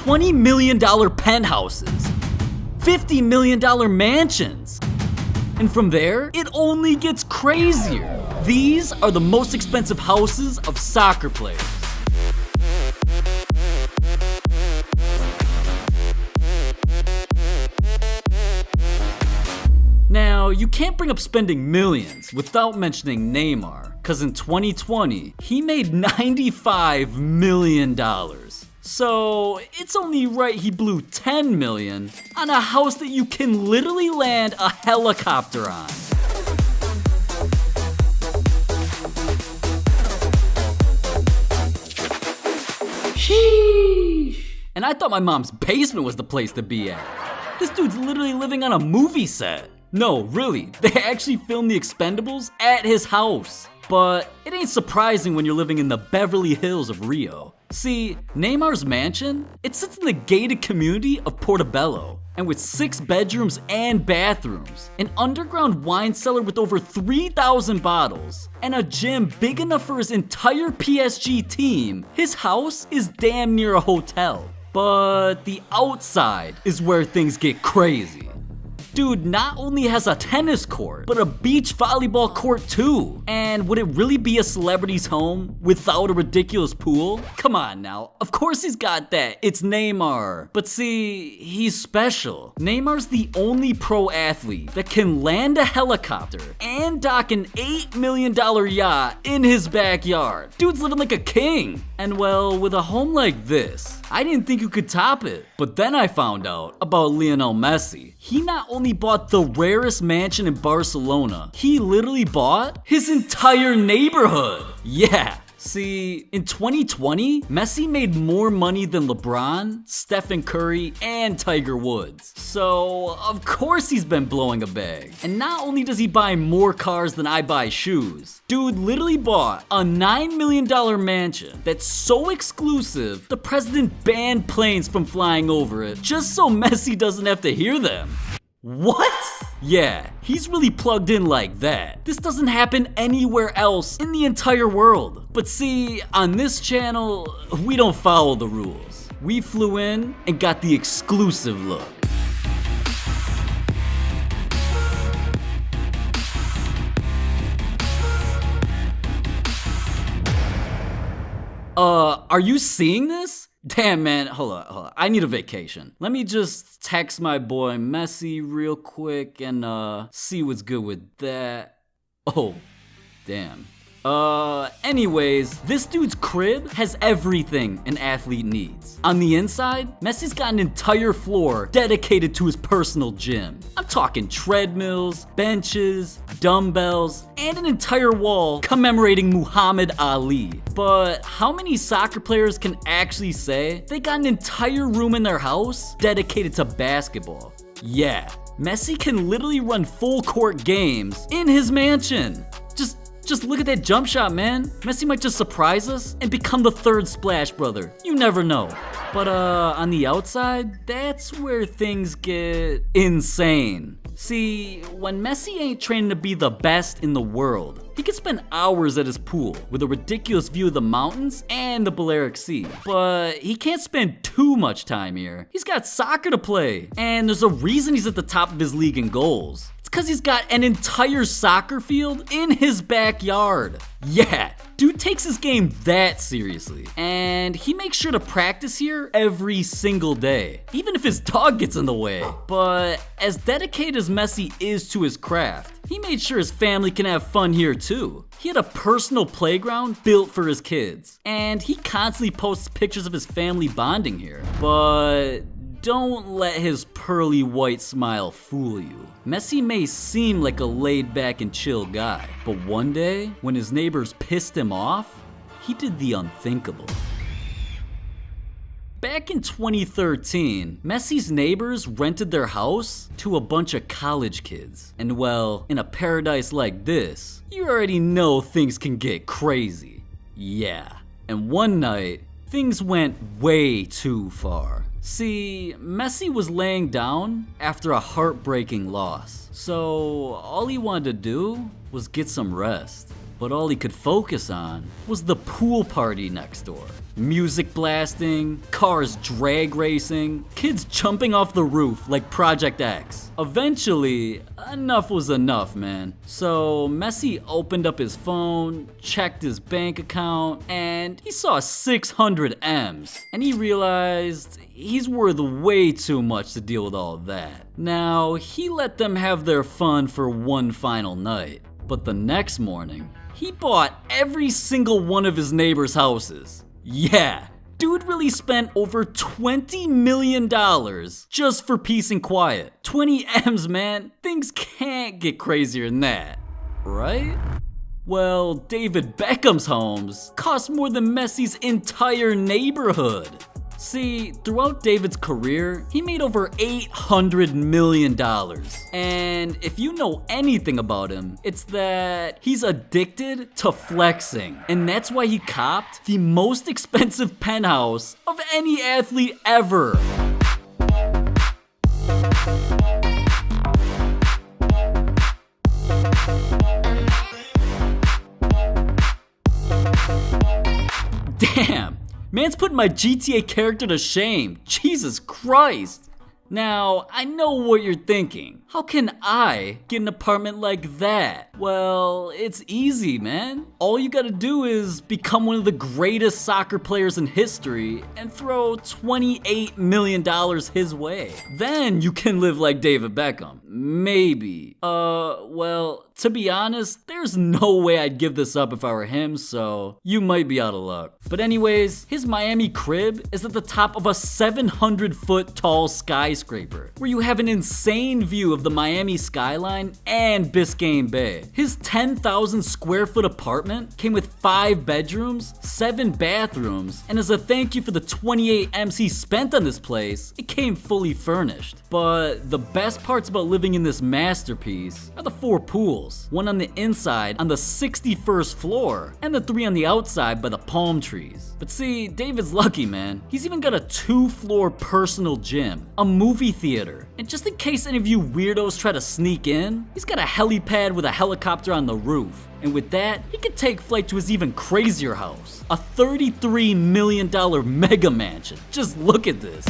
$20 million penthouses, $50 million mansions. And from there, it only gets crazier. These are the most expensive houses of soccer players. Now, you can't bring up spending millions without mentioning Neymar, cause in 2020, he made $95 million. So, it's only right he blew $10 million on a house that you can literally land a helicopter on. Sheesh. And I thought my mom's basement was the place to be at. This dude's literally living on a movie set. No, really, they actually filmed The Expendables at his house. But it ain't surprising when you're living in the Beverly Hills of Rio. See, Neymar's mansion, it sits in the gated community of Portobello. And with 6 bedrooms and bathrooms, an underground wine cellar with over 3,000 bottles, and a gym big enough for his entire PSG team, his house is damn near a hotel. But the outside is where things get crazy. Dude not only has a tennis court, but a beach volleyball court too. And would it really be a celebrity's home without a ridiculous pool? Come on now, of course he's got that, it's Neymar. But see, he's special. Neymar's the only pro athlete that can land a helicopter and dock an $8 million yacht in his backyard. Dude's living like a king. And well, with a home like this, I didn't think you could top it. But then I found out about Lionel Messi. He not only bought the rarest mansion in Barcelona, he literally bought his entire neighborhood. Yeah. See, in 2020, Messi made more money than LeBron, Stephen Curry, and Tiger Woods. So, of course he's been blowing a bag. And not only does he buy more cars than I buy shoes, dude literally bought a $9 million mansion that's so exclusive, the president banned planes from flying over it just so Messi doesn't have to hear them. What? Yeah, he's really plugged in like that. This doesn't happen anywhere else in the entire world. But see, on this channel, we don't follow the rules. We flew in and got the exclusive look. Are you seeing this? Damn, man, hold on. I need a vacation. Let me just text my boy Messi real quick and see what's good with that. Oh, damn. Anyways, this dude's crib has everything an athlete needs. On the inside, Messi's got an entire floor dedicated to his personal gym. I'm talking treadmills, benches, dumbbells, and an entire wall commemorating Muhammad Ali. But how many soccer players can actually say they got an entire room in their house dedicated to basketball? Yeah, Messi can literally run full court games in his mansion. Just look at that jump shot, man. Messi might just surprise us and become the third Splash Brother. You never know. But on the outside, that's where things get insane. See, when Messi ain't training to be the best in the world, he can spend hours at his pool with a ridiculous view of the mountains and the Balearic Sea. But he can't spend too much time here. He's got soccer to play, and there's a reason he's at the top of his league in goals. Because he's got an entire soccer field in his backyard. Yeah, dude takes his game that seriously. And he makes sure to practice here every single day, even if his dog gets in the way. But as dedicated as Messi is to his craft, he made sure his family can have fun here too. He had a personal playground built for his kids. And he constantly posts pictures of his family bonding here. But don't let his pearly white smile fool you. Messi may seem like a laid-back and chill guy, but one day, when his neighbors pissed him off, he did the unthinkable. Back in 2013, Messi's neighbors rented their house to a bunch of college kids. And well, in a paradise like this, you already know things can get crazy. Yeah. And one night, things went way too far. See, Messi was laying down after a heartbreaking loss, so all he wanted to do was get some rest. But all he could focus on was the pool party next door. Music blasting, cars drag racing, kids jumping off the roof like Project X. Eventually, enough was enough, man. So Messi opened up his phone, checked his bank account, and he saw 600 M's. And he realized he's worth way too much to deal with all that. Now, he let them have their fun for one final night. But the next morning, he bought every single one of his neighbors' houses. Yeah, dude really spent over $20 million just for peace and quiet. 20 M's, man. Things can't get crazier than that, right? Well, David Beckham's homes cost more than Messi's entire neighborhood. See, throughout David's career, he made over $800 million. And if you know anything about him, it's that he's addicted to flexing. And that's why he copped the most expensive penthouse of any athlete ever. Damn. Man's putting my GTA character to shame. Jesus Christ. Now, I know what you're thinking. How can I get an apartment like that? Well, it's easy, man. All you gotta do is become one of the greatest soccer players in history and throw $28 million his way. Then you can live like David Beckham. Maybe. Well, to be honest, there's no way I'd give this up if I were him, so you might be out of luck. But anyways, his Miami crib is at the top of a 700-foot tall skyscraper, where you have an insane view of the Miami skyline and Biscayne Bay. His 10,000 square foot apartment came with 5 bedrooms, 7 bathrooms, and as a thank you for the 28 M's he spent on this place, it came fully furnished. But the best parts about living in this masterpiece are the 4 pools. One on the inside on the 61st floor, and the 3 on the outside by the palm trees. But see, David's lucky, man. He's even got a 2-floor personal gym, a movie theater, and just in case any of you weirdos try to sneak in, he's got a helipad with a helicopter on the roof. And with that, he could take flight to his even crazier house, a $33 million mega mansion. Just look at this.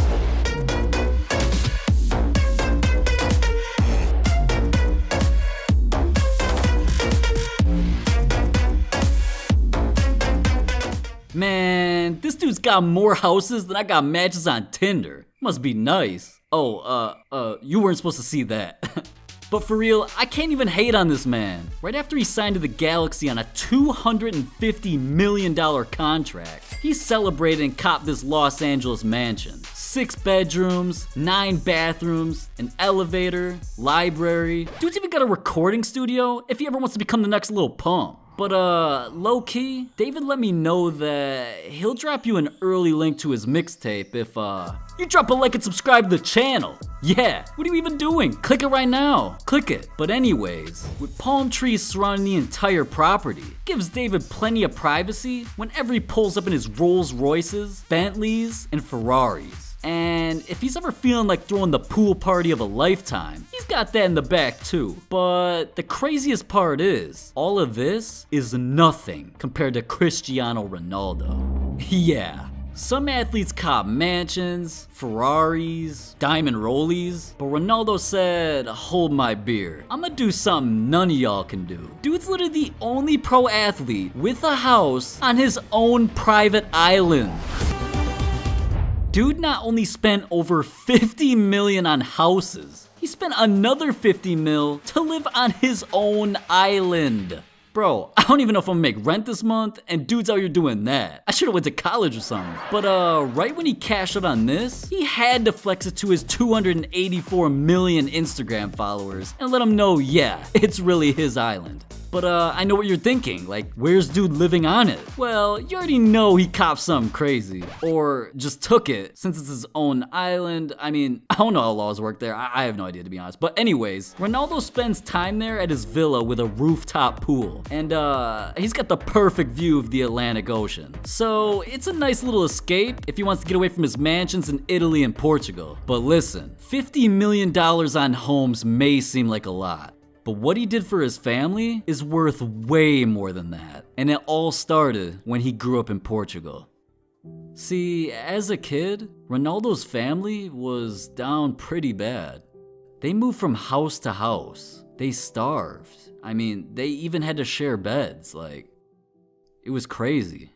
Man, this dude's got more houses than I got matches on Tinder. Must be nice. Oh, you weren't supposed to see that. But for real, I can't even hate on this man. Right after he signed to the Galaxy on a $250 million contract, he celebrated and copped this Los Angeles mansion. 6 bedrooms, 9 bathrooms, an elevator, library. Dude's even got a recording studio if he ever wants to become the next Lil Pump. But low-key, David let me know that he'll drop you an early link to his mixtape if you drop a like and subscribe to the channel. Yeah, what are you even doing? Click it right now. Click it. But anyways, with palm trees surrounding the entire property, gives David plenty of privacy whenever he pulls up in his Rolls Royces, Bentleys, and Ferraris. And if he's ever feeling like throwing the pool party of a lifetime, he's got that in the back too. But the craziest part is, all of this is nothing compared to Cristiano Ronaldo. Yeah. Some athletes cop mansions, Ferraris, diamond rollies, but Ronaldo said, hold my beer. I'ma do something none of y'all can do. Dude's literally the only pro athlete with a house on his own private island. Dude not only spent over $50 million on houses, he spent another $50 million to live on his own island. Bro, I don't even know if I'm gonna make rent this month, and dude's out here doing that. I should've went to college or something. But right when he cashed out on this, he had to flex it to his 284 million Instagram followers and let them know, yeah, it's really his island. But I know what you're thinking, like, where's dude living on it? Well, you already know he copped something crazy. Or just took it, since it's his own island. I mean, I don't know how laws work there, I have no idea to be honest. But anyways, Ronaldo spends time there at his villa with a rooftop pool. And he's got the perfect view of the Atlantic Ocean. So it's a nice little escape if he wants to get away from his mansions in Italy and Portugal. But listen, $50 million on homes may seem like a lot. But what he did for his family is worth way more than that. And it all started when he grew up in Portugal. See, as a kid, Ronaldo's family was down pretty bad. They moved from house to house. They starved. I mean, they even had to share beds. It was crazy.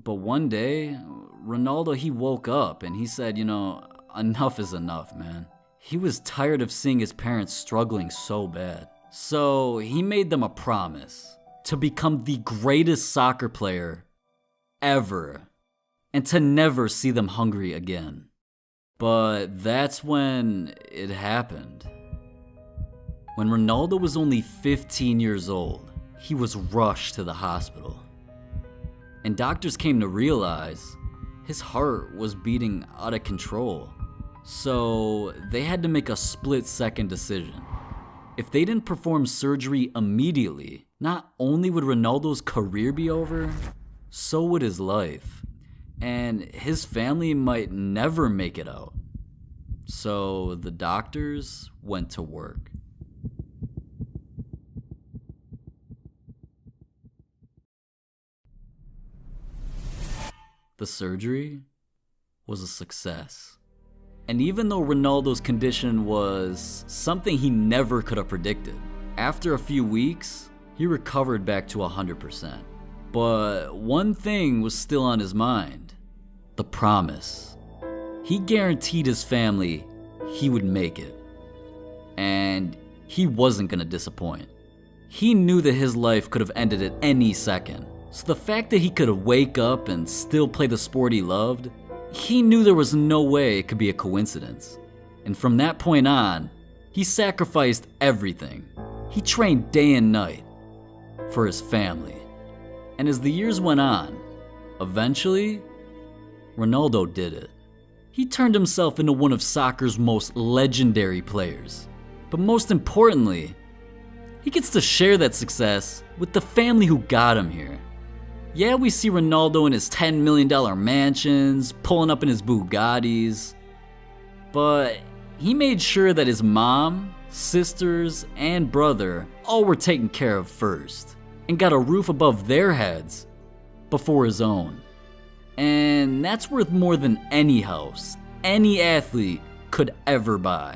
But one day, Ronaldo, he woke up and he said, enough is enough, man. He was tired of seeing his parents struggling so bad. So he made them a promise to become the greatest soccer player ever and to never see them hungry again. But that's when it happened. When Ronaldo was only 15 years old, he was rushed to the hospital. And doctors came to realize his heart was beating out of control. So they had to make a split-second decision. If they didn't perform surgery immediately, not only would Ronaldo's career be over, so would his life. And his family might never make it out. So the doctors went to work. The surgery was a success. And even though Ronaldo's condition was something he never could have predicted, after a few weeks, he recovered back to 100%. But one thing was still on his mind: the promise. He guaranteed his family he would make it. And he wasn't gonna disappoint. He knew that his life could have ended at any second. So the fact that he could wake up and still play the sport he loved, he knew there was no way it could be a coincidence. And from that point on, he sacrificed everything. He trained day and night for his family. And as the years went on, eventually, Ronaldo did it. He turned himself into one of soccer's most legendary players. But most importantly, he gets to share that success with the family who got him here. Yeah, we see Ronaldo in his $10 million mansions, pulling up in his Bugattis, but he made sure that his mom, sisters, and brother all were taken care of first, and got a roof above their heads before his own. And that's worth more than any house any athlete could ever buy.